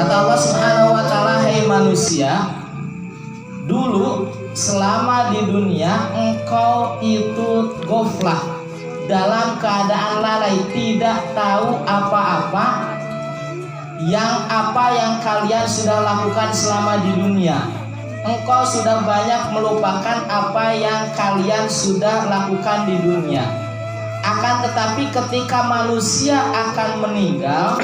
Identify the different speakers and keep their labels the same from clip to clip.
Speaker 1: Kata Allah Subhanahu wa taala, "Hai manusia, dulu selama di dunia engkau itu ghaflah, dalam keadaan lalai, tidak tahu apa-apa yang kalian sudah lakukan selama di dunia. Engkau sudah banyak melupakan apa yang kalian sudah lakukan di dunia. Akan tetapi ketika manusia akan meninggal,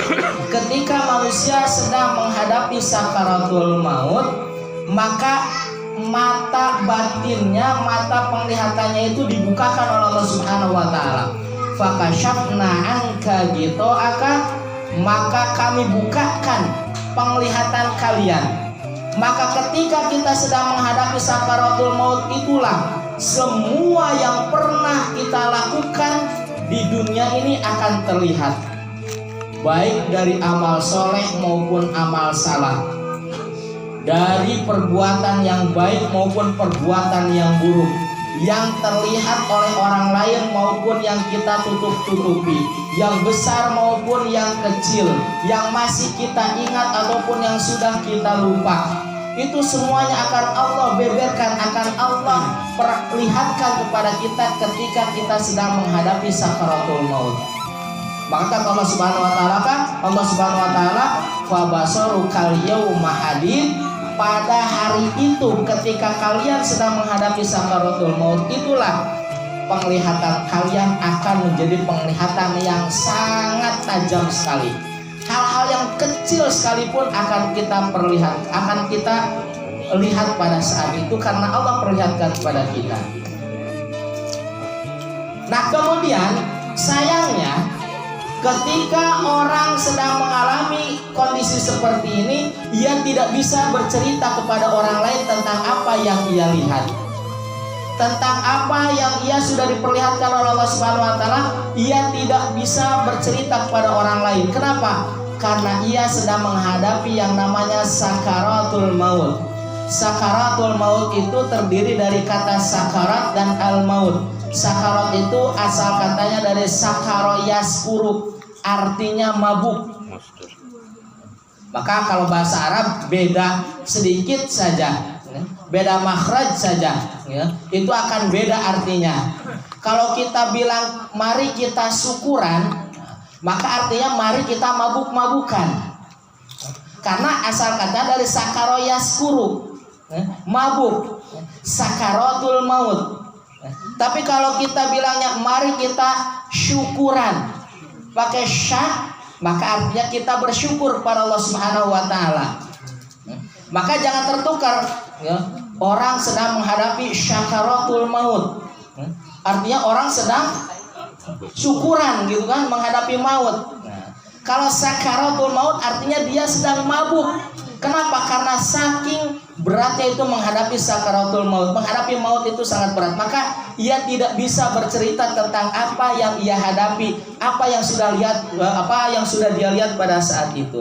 Speaker 1: ketika manusia sedang menghadapi sakaratul maut, maka mata batinnya, mata penglihatannya itu dibukakan oleh Allah Subhanahu wa taala. Fakashafna anka ghita'aka, maka kami bukakan penglihatan kalian. Maka ketika kita sedang menghadapi sakaratul maut, itulah semua yang pernah kita lakukan di dunia ini akan terlihat, baik dari amal soleh maupun amal salah, dari perbuatan yang baik maupun perbuatan yang buruk, yang terlihat oleh orang lain maupun yang kita tutup-tutupi, yang besar maupun yang kecil, yang masih kita ingat ataupun yang sudah kita lupa. Itu semuanya akan Allah beberkan, akan Allah perlihatkan kepada kita ketika kita sedang menghadapi sakaratul maut. Maka Allah Subhanahu wa taala Allah Subhanahu wa taala fa basaru kal yauma hadid, pada hari itu ketika kalian sedang menghadapi sakaratul maut, itulah penglihatan kalian akan menjadi penglihatan yang sangat tajam sekali. Hal-hal yang kecil sekalipun akan kita lihat pada saat itu karena Allah perlihatkan kepada kita. Nah, kemudian sayangnya ketika orang sedang mengalami kondisi seperti ini, ia tidak bisa bercerita kepada orang lain tentang apa yang ia lihat, tentang apa yang ia sudah diperlihatkan oleh Allah Subhanahu wa taala. Ia tidak bisa bercerita kepada orang lain. Kenapa? Karena ia sedang menghadapi yang namanya sakaratul maut. Sakaratul maut itu terdiri dari kata sakarat dan al-maut. Sakarat itu asal katanya dari sakaro yaskuru, artinya mabuk. Maka kalau bahasa Arab beda sedikit saja, beda makhraj saja, itu akan beda artinya. Kalau kita bilang mari kita syukuran, maka artinya mari kita mabuk-mabukan. Karena asal kata dari sakaro yaskuru, mabuk, sakaratul maut. Tapi kalau kita bilangnya mari kita syukuran, pakai syak, maka artinya kita bersyukur pada Allah Subhanahu wa taala. Maka jangan tertukar, orang sedang menghadapi sakaratul maut, artinya orang sedang syukuran gitu kan, menghadapi maut. Kalau sakaratul maut artinya dia sedang mabuk. Kenapa? Karena saking beratnya itu menghadapi sakaratul maut. Menghadapi maut itu sangat berat. Maka ia tidak bisa bercerita tentang apa yang ia hadapi, apa yang sudah dia lihat pada saat itu.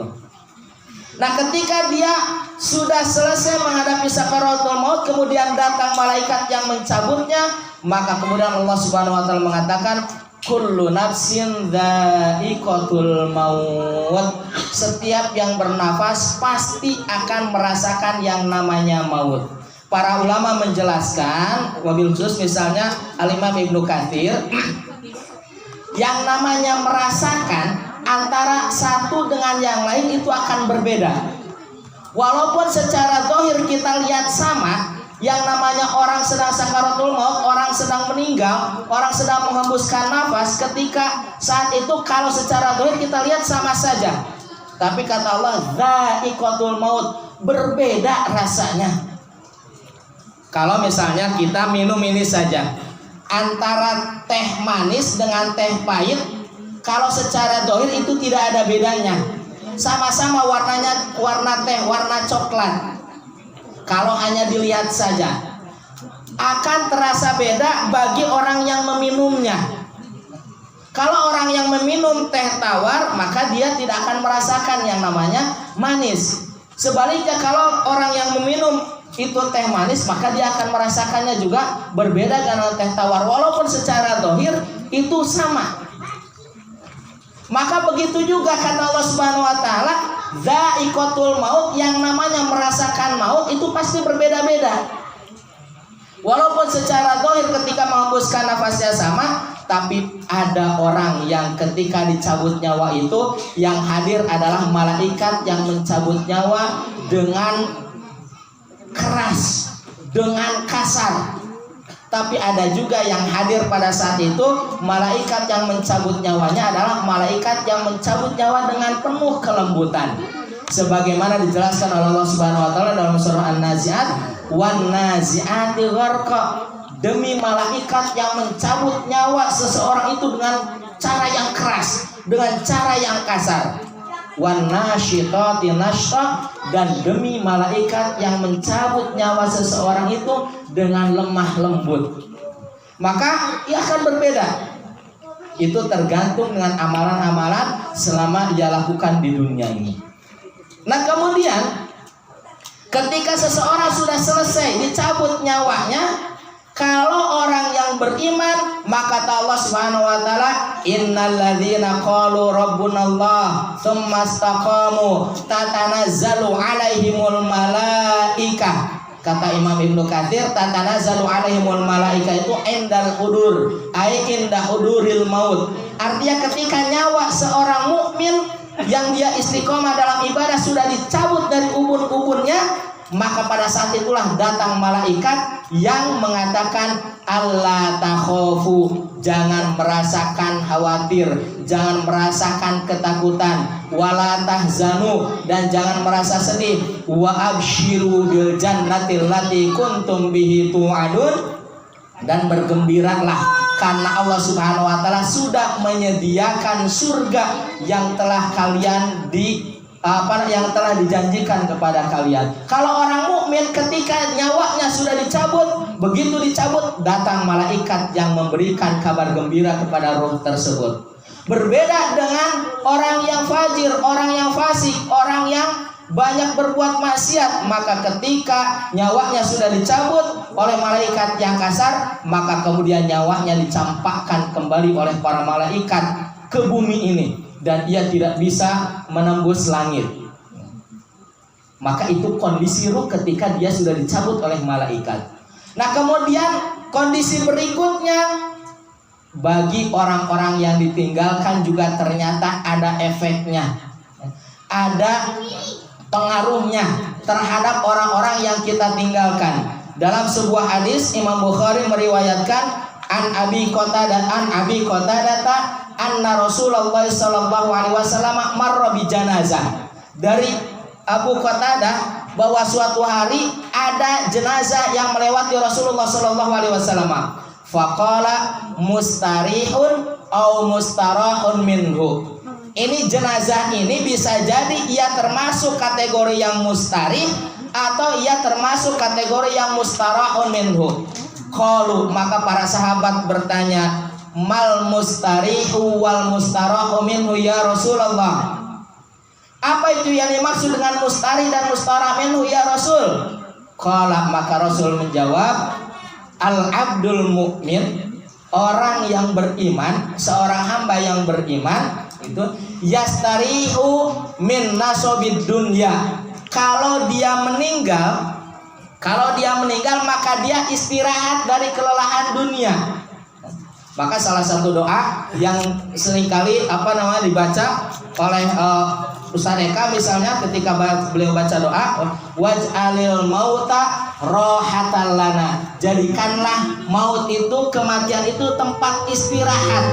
Speaker 1: Nah, ketika dia sudah selesai menghadapi sakaratul maut, kemudian datang malaikat yang mencabutnya, maka kemudian Allah Subhanahu wa taala mengatakan, kullu nafsin dha'iqatul maut. Setiap yang bernafas pasti akan merasakan yang namanya maut. Para ulama menjelaskan, wabil khusus misalnya Al-Imam Ibnu Katsir, yang namanya merasakan antara satu dengan yang lain itu akan berbeda. Walaupun secara zahir kita lihat sama, yang namanya orang sedang sakaratul maut, orang sedang meninggal, orang sedang menghembuskan nafas, ketika saat itu kalau secara zahir kita lihat sama saja. Tapi kata Allah, dha'iqatul maut, berbeda rasanya. Kalau misalnya kita minum ini saja, antara teh manis dengan teh pahit, kalau secara zahir itu tidak ada bedanya. Sama-sama warnanya warna teh, warna coklat. Kalau hanya dilihat saja, akan terasa beda bagi orang yang meminumnya. Kalau orang yang meminum teh tawar, maka dia tidak akan merasakan yang namanya manis. Sebaliknya kalau orang yang meminum itu teh manis, maka dia akan merasakannya juga berbeda dengan teh tawar. Walaupun secara zahir itu sama. Maka begitu juga kata Allah Subhanahu wa taala, Za'iqatul maut, yang namanya merasakan maut itu pasti berbeda-beda. Walaupun secara zahir ketika menghembuskan nafasnya sama, tapi ada orang yang ketika dicabut nyawa itu yang hadir adalah malaikat yang mencabut nyawa dengan keras, dengan kasar. Tapi ada juga yang hadir pada saat itu, malaikat yang mencabut nyawanya adalah malaikat yang mencabut nyawa dengan penuh kelembutan. Sebagaimana dijelaskan oleh Allah Subhanahu wa taala dalam surah An-Nazi'at, "Wan nazi'ati gharqa." Demi malaikat yang mencabut nyawa seseorang itu dengan cara yang keras, dengan cara yang kasar. Wan nasyitati nashta, dan demi malaikat yang mencabut nyawa seseorang itu dengan lemah lembut. Maka ia akan berbeda. Itu tergantung dengan amalan-amalan selama ia lakukan di dunia ini. Nah, kemudian ketika seseorang sudah selesai dicabut nyawanya, kalau orang yang beriman, maka kata Allah Subhanahu wa taala, "Innal ladzina qalu rabbunallah tsumma istaqamu tatanazzalu 'alaihimul malaikah." Kata Imam Ibnu Katsir, tatanazzalu 'alaihimul malaikah itu indal hudur, ai inda huduril maut. Artinya ketika nyawa seorang mukmin yang dia istiqomah dalam ibadah sudah dicabut dari ubun-ubunnya, maka pada saat itulah datang malaikat yang mengatakan, "Allah takhofu," jangan merasakan khawatir, jangan merasakan ketakutan, wala tahzanu, dan jangan merasa sedih, wa absyiru bil jannatil lati kuntum bihi tu'adun, dan bergembiralah karena Allah Subhanahu wa taala sudah menyediakan surga yang telah kalian yang telah dijanjikan kepada kalian. Kalau orang mukmin ketika nyawanya sudah dicabut, begitu dicabut datang malaikat yang memberikan kabar gembira kepada roh tersebut. Berbeda dengan orang yang fajir, orang yang fasik, orang yang banyak berbuat maksiat, maka ketika nyawanya sudah dicabut oleh malaikat yang kasar, maka kemudian nyawanya dicampakkan kembali oleh para malaikat ke bumi ini, dan ia tidak bisa menembus langit. Maka itu kondisi ruh ketika dia sudah dicabut oleh malaikat. Nah, kemudian kondisi berikutnya, bagi orang-orang yang ditinggalkan juga ternyata ada efeknya, ada pengaruhnya terhadap orang-orang yang kita tinggalkan. Dalam sebuah hadis Imam Bukhari meriwayatkan an Abi Qatadah anna Rasulullah sallallahu alaihi wasallam marra bi janazah. Dari Abu Qatadah bahwa suatu hari ada jenazah yang melewati Rasulullah sallallahu alaihi wasallam. Faqala mustarihun au mustarahun minhu. Ini jenazah ini bisa jadi ia termasuk kategori yang mustarih atau ia termasuk kategori yang mustarahun minhu. Qalu, maka para sahabat bertanya, mal mustarihu wal mustarahu minhu ya Rasulullah. Apa itu yang dimaksud dengan mustarih dan mustarah minhu ya Rasul? Qala, maka Rasul menjawab, al abdul mu'min, orang yang beriman, seorang hamba yang beriman itu yastarihu min nasobid dunya. Kalau dia meninggal maka dia istirahat dari kelelahan dunia. Maka salah satu doa yang seringkali dibaca oleh Ustaz Eka misalnya ketika beliau baca doa, waj'alil mauta rohatan lana, jadikanlah maut itu, kematian itu tempat istirahat